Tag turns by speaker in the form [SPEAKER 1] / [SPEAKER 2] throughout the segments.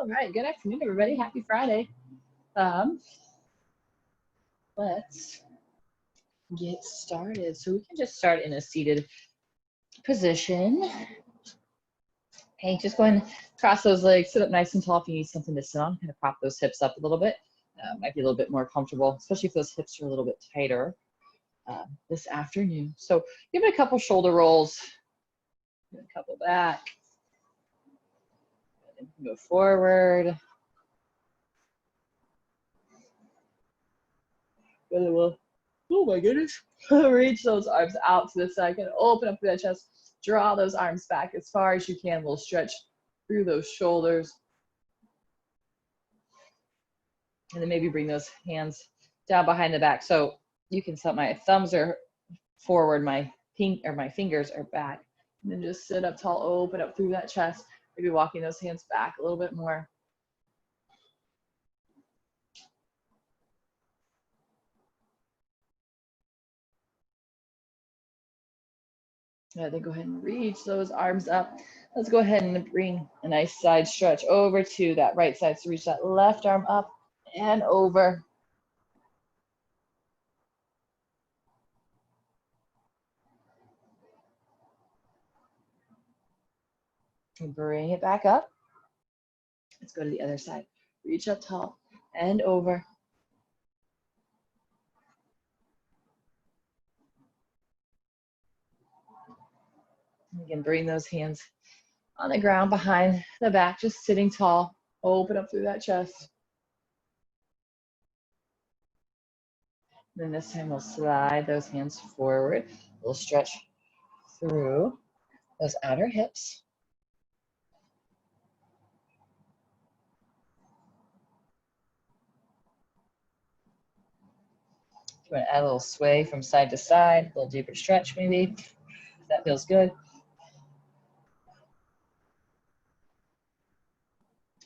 [SPEAKER 1] All right, good afternoon, everybody. Happy Friday. Let's get started. So we can just start in a seated position. Okay, just go ahead and cross those legs, sit up nice and tall if you need something to sit on. Kind of prop those hips up a little bit. Might be a little bit more comfortable, especially if those hips are a little bit tighter this afternoon. So give it a couple shoulder rolls, a couple back, and go forward. Oh my goodness. Reach those arms out to the side. Kind of open up through that chest. Draw those arms back as far as you can. We'll stretch through those shoulders. And then maybe bring those hands down behind the back. So you can set my thumbs are forward, my fingers are back. And then just sit up tall, open up through that chest. Maybe walking those hands back a little bit more. Yeah, then go ahead and reach those arms up. Let's go ahead and bring a nice side stretch over to that right side. So reach that left arm up and over. And bring it back up. Let's go to the other side. Reach up tall and over. You can bring those hands on the ground behind the back, just sitting tall. Open up through that chest. Then this time we'll slide those hands forward. We'll stretch through those outer hips. You want to add a little sway from side to side, a little deeper stretch maybe, if that feels good.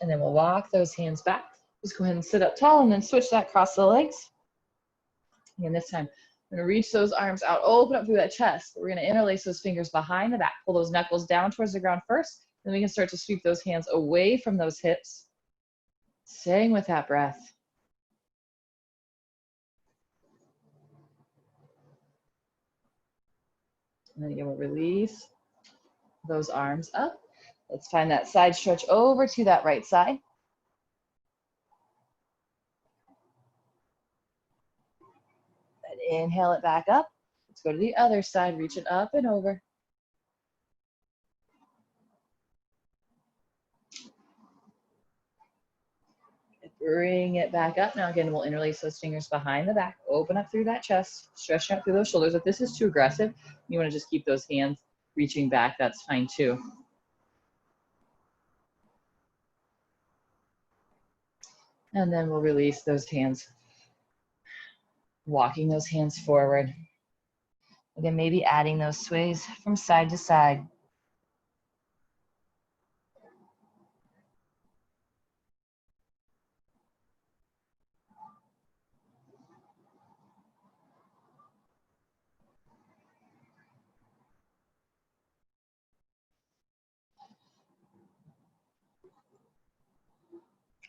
[SPEAKER 1] And then we'll walk those hands back. Just go ahead and sit up tall and then switch that across the legs. And this time, I'm gonna reach those arms out, open up through that chest. We're gonna interlace those fingers behind the back, pull those knuckles down towards the ground first, then we can start to sweep those hands away from those hips. Staying with that breath. And then again, we'll release those arms up. Let's find that side stretch over to that right side. And inhale it back up. Let's go to the other side, reach it up and over. Bring it back up. Now again, we'll interlace those fingers behind the back, open up through that chest, stretch out through those shoulders. If this is too aggressive, you want to just keep those hands reaching back, that's fine too. And then we'll release those hands, walking those hands forward. Again, maybe adding those sways from side to side.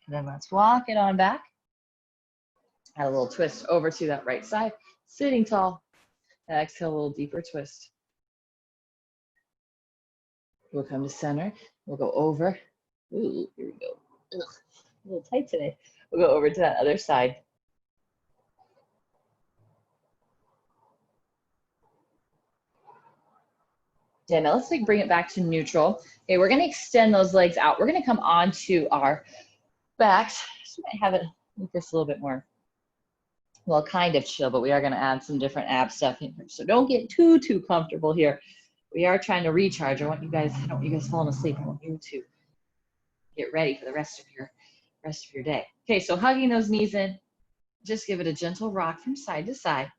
[SPEAKER 1] And then let's walk it on back. Add a little twist over to that right side, sitting tall. Exhale, a little deeper twist. We'll come to center. We'll go over. Ooh, here we go. Ugh, a little tight today. We'll go over to that other side. Yeah, now let's bring it back to neutral. Okay, we're gonna extend those legs out. We're gonna come onto our backs. So we might have it make this a little bit more, well, kind of chill, but we are gonna add some different ab stuff in here. So don't get too comfortable here. We are trying to recharge. I don't want you guys falling asleep. I want you to get ready for the rest of your day. Okay, so hugging those knees in, just give it a gentle rock from side to side.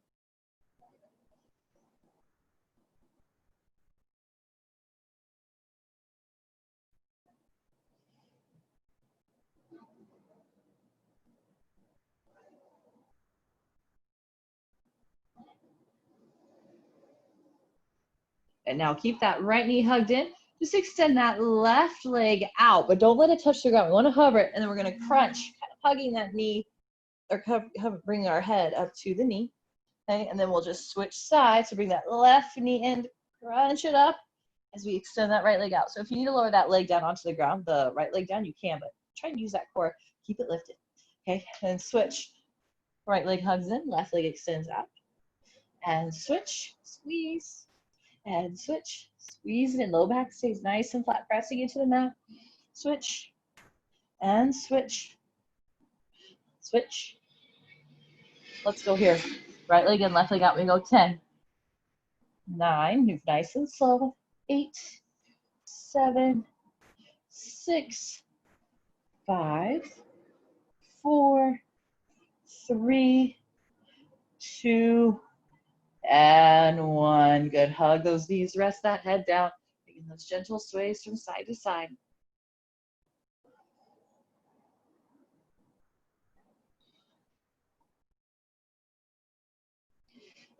[SPEAKER 1] And now keep that right knee hugged in. just extend that left leg out, but don't let it touch the ground. We want to hover it, and then we're going to crunch, kind of hugging that knee, or bring our head up to the knee. Okay, and then we'll just switch sides to bring that left knee in, crunch it up as we extend that right leg out. So if you need to lower that leg down onto the ground, the right leg down, you can, but try and use that core, keep it lifted. Okay, and switch. Right leg hugs in, left leg extends out. And switch, squeeze, and switch. Squeeze it in, low back stays nice and flat, pressing into the mat. Switch, and switch, switch. Let's go here. Right leg in, left leg out. We go 10, 9, move nice and slow. 8, 7, 6, 5, 4, 3, 2, and 1. Good. Hug those knees, rest that head down. Making those gentle sways from side to side.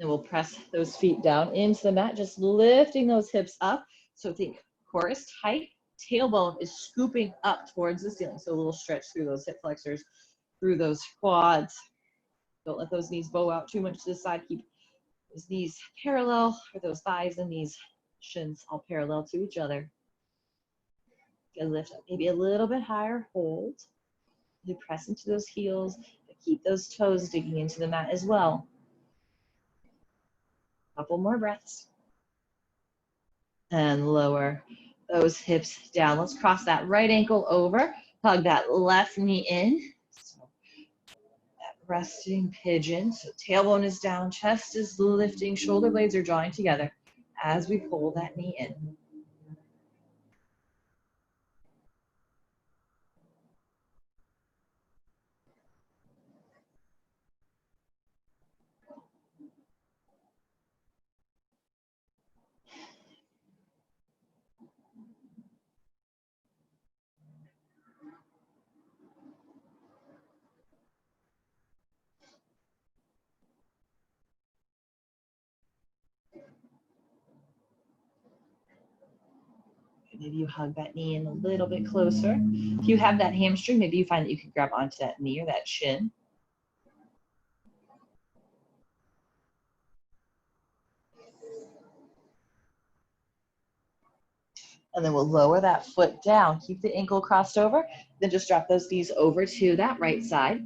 [SPEAKER 1] And we'll press those feet down into the mat, just lifting those hips up. So think core is tight, tailbone is scooping up towards the ceiling. So a little stretch through those hip flexors, through those quads. Don't let those knees bow out too much to the side. Keep those knees parallel, or those thighs and knees, shins all parallel to each other. Good, lift up maybe a little bit higher, hold. You press into those heels, but keep those toes digging into the mat as well. Couple more breaths. And lower those hips down. Let's cross that right ankle over. Hug that left knee in. So that resting pigeon. So tailbone is down, chest is lifting, shoulder blades are drawing together as we pull that knee in. Maybe you hug that knee in a little bit closer. If you have that hamstring, maybe you find that you can grab onto that knee or that shin. And then we'll lower that foot down. Keep the ankle crossed over. Then just drop those knees over to that right side.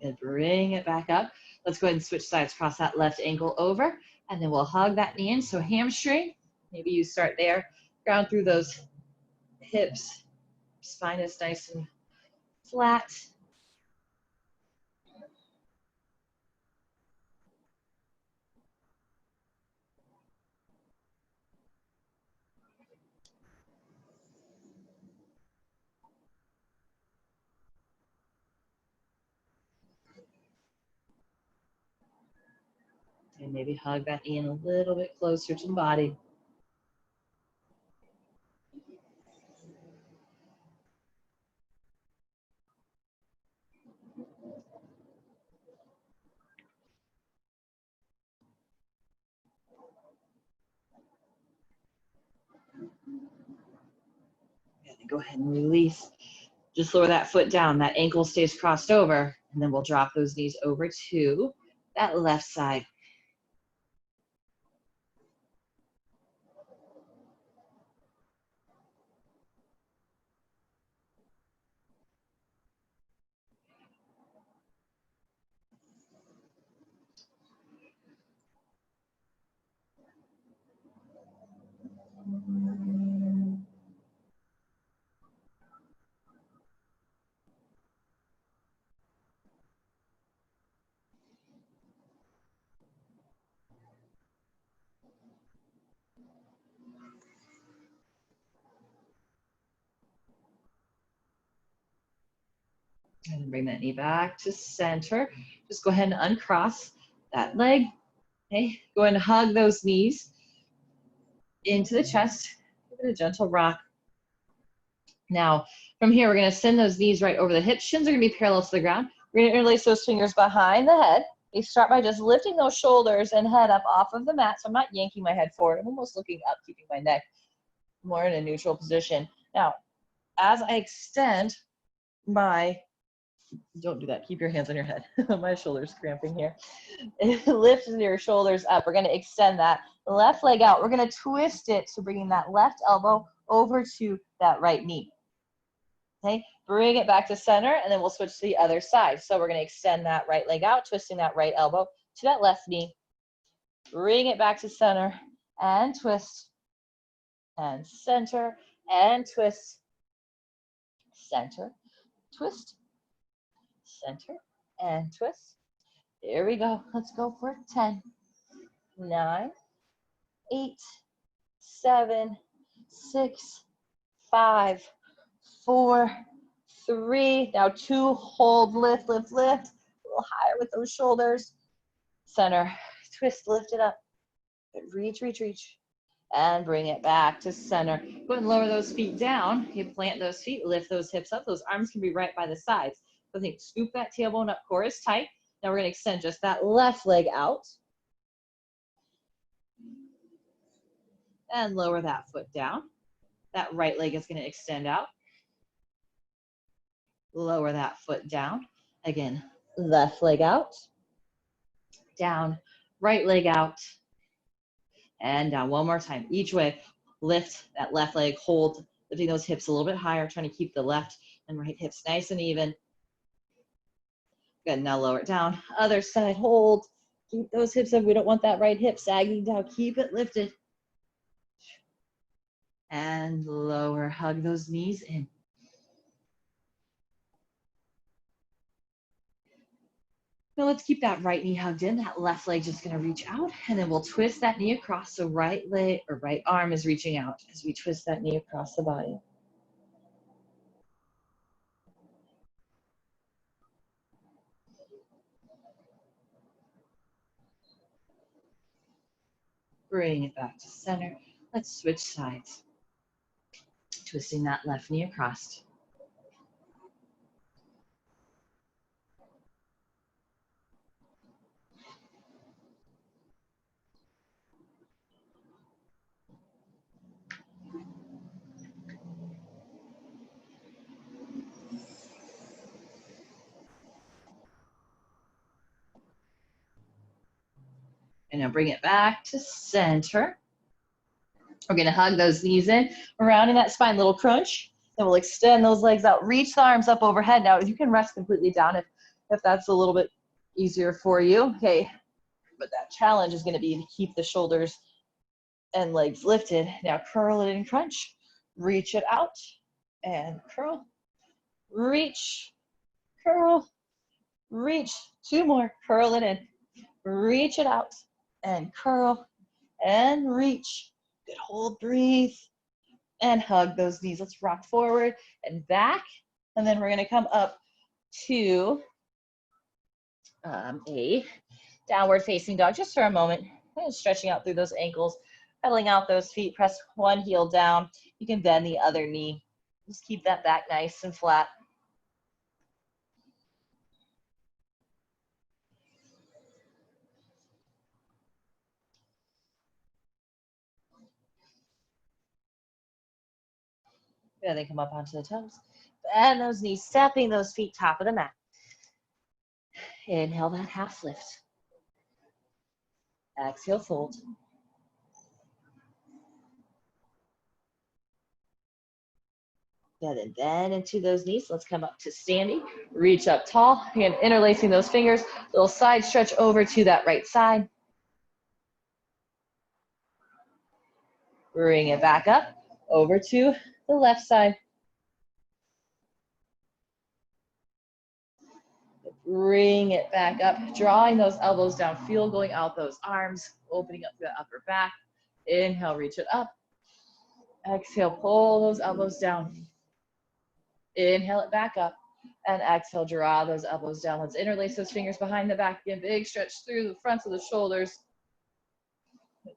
[SPEAKER 1] And bring it back up. Let's go ahead and switch sides. Cross that left ankle over, and then we'll hug that knee in. So hamstring, maybe you start there. Ground through those hips. Spine is nice and flat. And maybe hug that knee in a little bit closer to the body. And then go ahead and release. Just lower that foot down. That ankle stays crossed over. And then we'll drop those knees over to that left side. And bring that knee back to center. Just go ahead and uncross that leg. Okay, go ahead and hug those knees into the chest. Give it a gentle rock. Now, from here, we're going to send those knees right over the hips. Shins are going to be parallel to the ground. We're going to interlace those fingers behind the head. You start by just lifting those shoulders and head up off of the mat. So I'm not yanking my head forward. I'm almost looking up, keeping my neck more in a neutral position. Now, as I extend my, don't do that. Keep your hands on your head. My shoulder's cramping here. Lift your shoulders up. We're going to extend that left leg out. We're going to twist it. So bringing that left elbow over to that right knee. Okay, bring it back to center, and then we'll switch to the other side. So we're going to extend that right leg out, twisting that right elbow to that left knee. Bring it back to center, and twist, and center, and twist, center, twist, center, and twist. Here we go. Let's go for 10, 9, 8, 7, 6, 5, 4, 3. Now 2, hold, lift, lift, lift. A little higher with those shoulders. Center, twist, lift it up. Reach, reach, reach. And bring it back to center. Go ahead and lower those feet down. You plant those feet, lift those hips up. Those arms can be right by the sides. So think, scoop that tailbone up, core is tight. Now we're going to extend just that left leg out. And lower that foot down. That right leg is going to extend out. Lower that foot down. Again, left leg out. Down, right leg out. And down one more time. Each way, lift that left leg, hold, lifting those hips a little bit higher, trying to keep the left and right hips nice and even. Good, now lower it down. Other side, hold. Keep those hips up. We don't want that right hip sagging down. Keep it lifted. And lower, hug those knees in. Now let's keep that right knee hugged in. That left leg just gonna reach out, and then we'll twist that knee across. So right leg or right arm is reaching out as we twist that knee across the body. Bring it back to center. Let's switch sides. Twisting that left knee across. And now bring it back to center. We're gonna hug those knees in, rounding that spine, little crunch. Then we'll extend those legs out, reach the arms up overhead. Now you can rest completely down if that's a little bit easier for you. Okay, but that challenge is gonna be to keep the shoulders and legs lifted. Now curl it and crunch. Reach it out and curl. Reach, curl, reach. 2 more, curl it in. Reach it out and curl and reach. Good, hold, breathe, and hug those knees. Let's rock forward and back. And then we're gonna come up to a downward facing dog just for a moment. And stretching out through those ankles, pedaling out those feet, press one heel down. You can bend the other knee. Just keep that back nice and flat. Yeah, then come up onto the toes. Bend those knees, stepping those feet top of the mat. Inhale that half lift. Exhale, fold. Good, and then into those knees. Let's come up to standing. Reach up tall. Again, interlacing those fingers. Little side stretch over to that right side. Bring it back up over to the left side. Bring it back up, drawing those elbows down. Feel going out those arms, opening up the upper back. Inhale, reach it up. Exhale, pull those elbows down. Inhale it back up. And exhale, draw those elbows down. Let's interlace those fingers behind the back again. Big stretch through the fronts of the shoulders.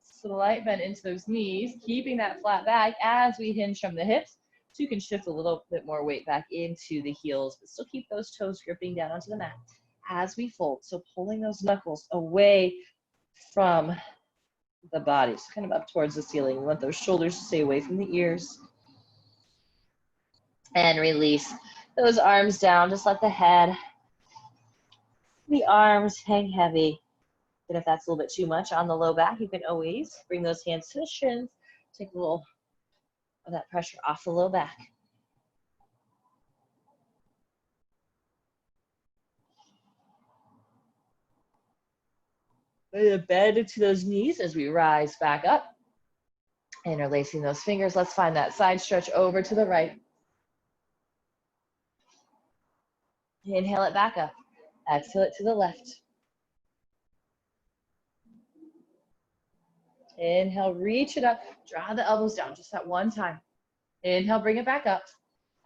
[SPEAKER 1] Slight bend into those knees, keeping that flat back as we hinge from the hips. So you can shift a little bit more weight back into the heels, but still keep those toes gripping down onto the mat as we fold. So pulling those knuckles away from the body, so kind of up towards the ceiling. We want those shoulders to stay away from the ears. And release those arms down. Just let the head, the arms hang heavy. And if that's a little bit too much on the low back, you can always bring those hands to the shins. Take a little of that pressure off the low back. Bend into those knees as we rise back up. Interlacing those fingers. Let's find that side stretch over to the right. Inhale it back up. Exhale it to the left. Inhale, reach it up. Draw the elbows down just that one time. Inhale, bring it back up.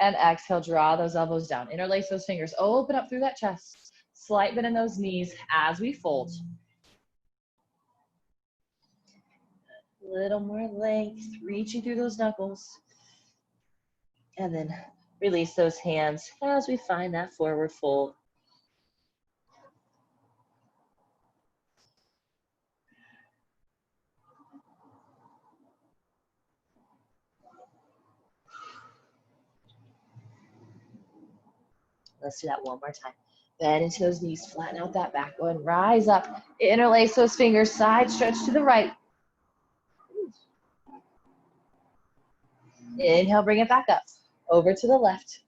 [SPEAKER 1] And exhale, draw those elbows down. Interlace those fingers. Open up through that chest. Slight bend in those knees as we fold. Little more length, reaching through those knuckles. And then release those hands as we find that forward fold. Let's do that one more time. Bend into those knees, flatten out that back. Go and rise up. Interlace those fingers, side stretch to the right. Inhale, bring it back up. Over to the left.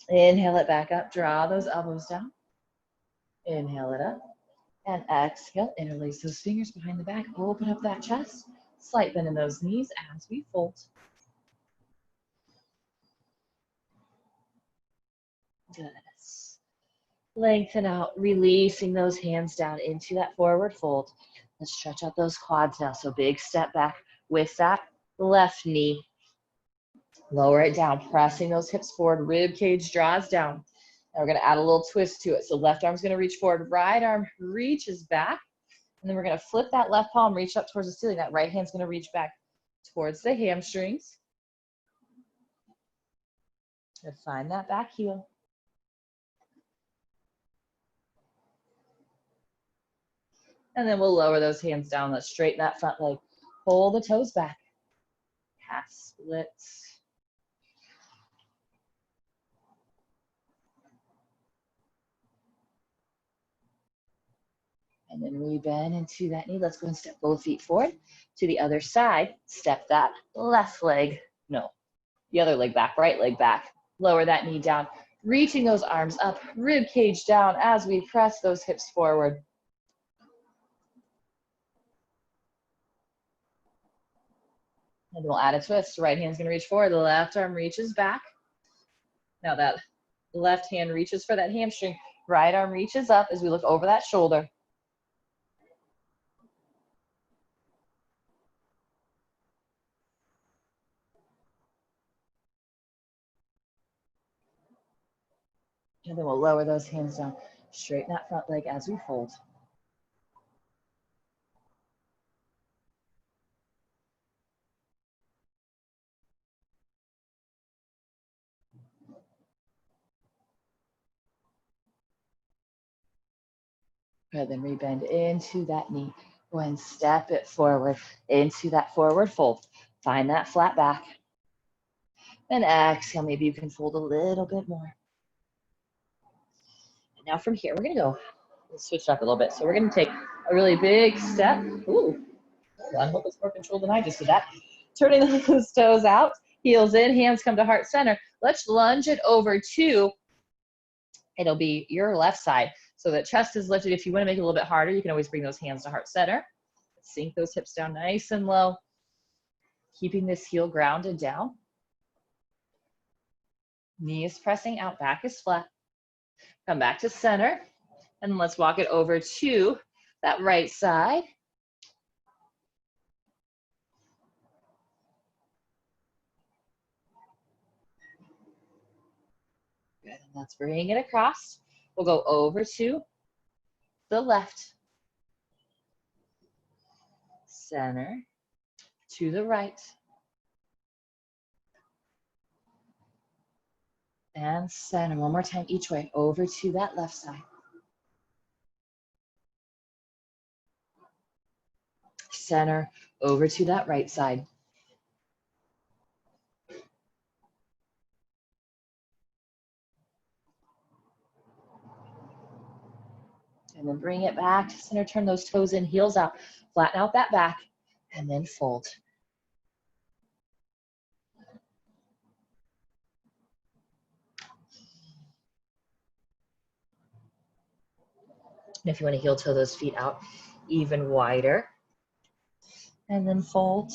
[SPEAKER 1] Inhale it back up. Draw those elbows down. Inhale it up. And exhale, interlace those fingers behind the back. Open up that chest. Slight bend in those knees as we fold. Good. Lengthen out, releasing those hands down into that forward fold. Let's stretch out those quads now. So big step back with that left knee. Lower it down, pressing those hips forward. Rib cage draws down. Now we're going to add a little twist to it. So left arm's going to reach forward, right arm reaches back. And then we're going to flip that left palm, reach up towards the ceiling. That right hand's going to reach back towards the hamstrings. And find that back heel. And then we'll lower those hands down. Let's straighten that front leg. Pull the toes back. Half splits. And then rebend into that knee. Let's go and step both feet forward to the other side. Step that left leg, no, the other leg back, right leg back. Lower that knee down, reaching those arms up, rib cage down as we press those hips forward. And we'll add a twist. Right hand's gonna reach forward, the left arm reaches back. Now that left hand reaches for that hamstring, right arm reaches up as we look over that shoulder. And then we'll lower those hands down, straighten that front leg as we fold. Good, then rebend into that knee. Go ahead and step it forward into that forward fold. Find that flat back. And exhale, maybe you can fold a little bit more. And now from here, we're gonna go, let's switch it up a little bit. So we're gonna take a really big step. Ooh, I hope it's more controlled than I just did that. Turning those toes out, heels in, hands come to heart center. Let's lunge it over to, it'll be your left side. So the chest is lifted. If you want to make it a little bit harder, you can always bring those hands to heart center. Sink those hips down nice and low. Keeping this heel grounded down. Knee is pressing out, back is flat. Come back to center. And let's walk it over to that right side. And let's bring it across. We'll go over to the left, center, to the right, and center. One more time each way, over to that left side. Center, over to that right side. And then bring it back to center, turn those toes in, heels out, flatten out that back, and then fold. And if you want to heel toe those feet out even wider, and then fold.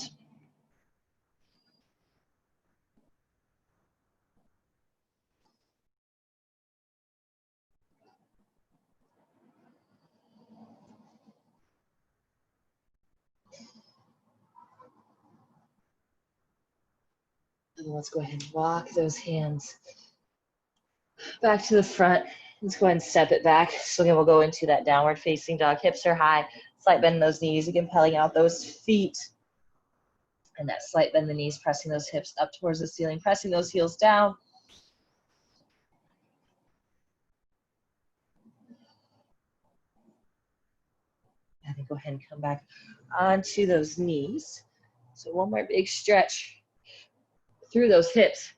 [SPEAKER 1] And let's go ahead and walk those hands back to the front. Let's go ahead and step it back. So again, we'll go into that downward facing dog. Hips are high, slight bend in those knees. Again, pelling out those feet. And that slight bend in the knees, pressing those hips up towards the ceiling, pressing those heels down. And then go ahead and come back onto those knees. So one more big stretch through those hips.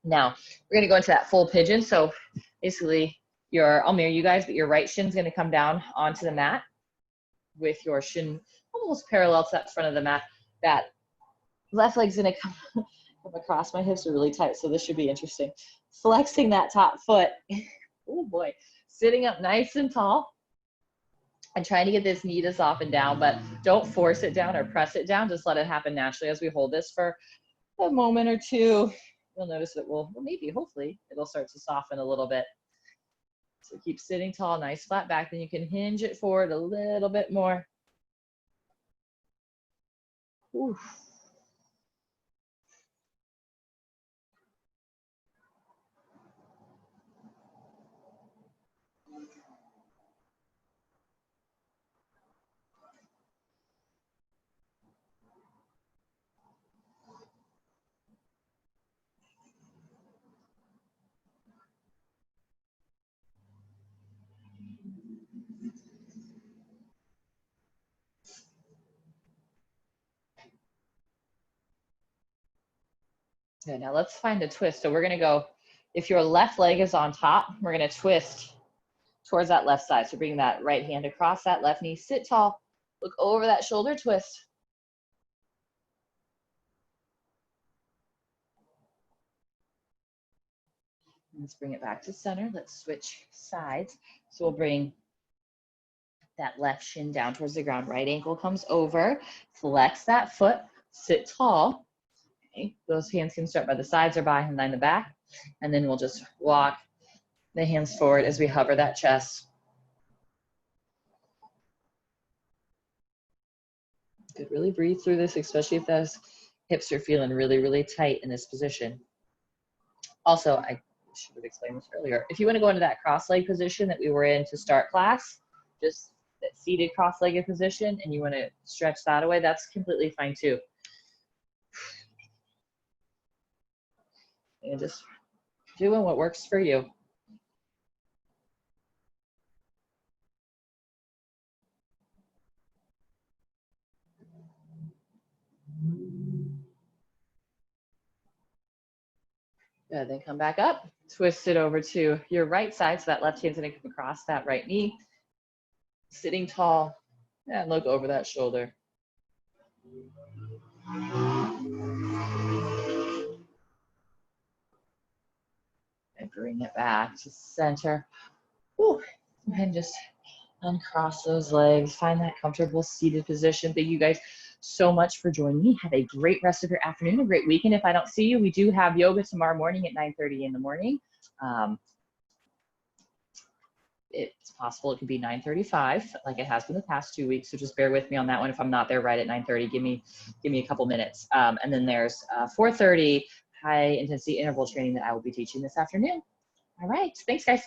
[SPEAKER 1] Now, we're gonna go into that full pigeon. So basically, I'll mirror you guys, but your right shin's gonna come down onto the mat with your shin almost parallel to that front of the mat. That left leg's gonna come across. My hips are really tight, so this should be interesting. Flexing that top foot. Oh boy, sitting up nice and tall. And trying to get this knee to soften down, but don't force it down or press it down. Just let it happen naturally as we hold this for a moment or two. You'll notice that hopefully, it'll start to soften a little bit. So keep sitting tall, nice flat back. Then you can hinge it forward a little bit more. Oof. Good, now let's find a twist. So we're gonna go, if your left leg is on top, we're gonna twist towards that left side. So bring that right hand across that left knee, sit tall, look over that shoulder, twist. Let's bring it back to center. Let's switch sides. So we'll bring that left shin down towards the ground. Right ankle comes over. Flex that foot. Sit tall. Okay. Those hands can start by the sides or behind the back. And then we'll just walk the hands forward as we hover that chest. Good. Really breathe through this, especially if those hips are feeling really, really tight in this position. Also, I should have explained this earlier. If you want to go into that cross-leg position that we were in to start class, just that seated cross-legged position, and you want to stretch that away, that's completely fine too. And just doing what works for you. Good, then come back up, twist it over to your right side, so that left hand's gonna come across that right knee. Sitting tall, and look over that shoulder. And bring it back to center. Whew. And just uncross those legs, find that comfortable seated position. Thank you guys so much for joining me. Have a great rest of your afternoon, a great weekend. If I don't see you, we do have yoga tomorrow morning at 9:30 in the morning. It's possible it could be 9:35, like it has been the past 2 weeks. So just bear with me on that one. If I'm not there right at 9:30, give me a couple minutes. And then there's 4:30 high intensity interval training that I will be teaching this afternoon. All right, thanks guys.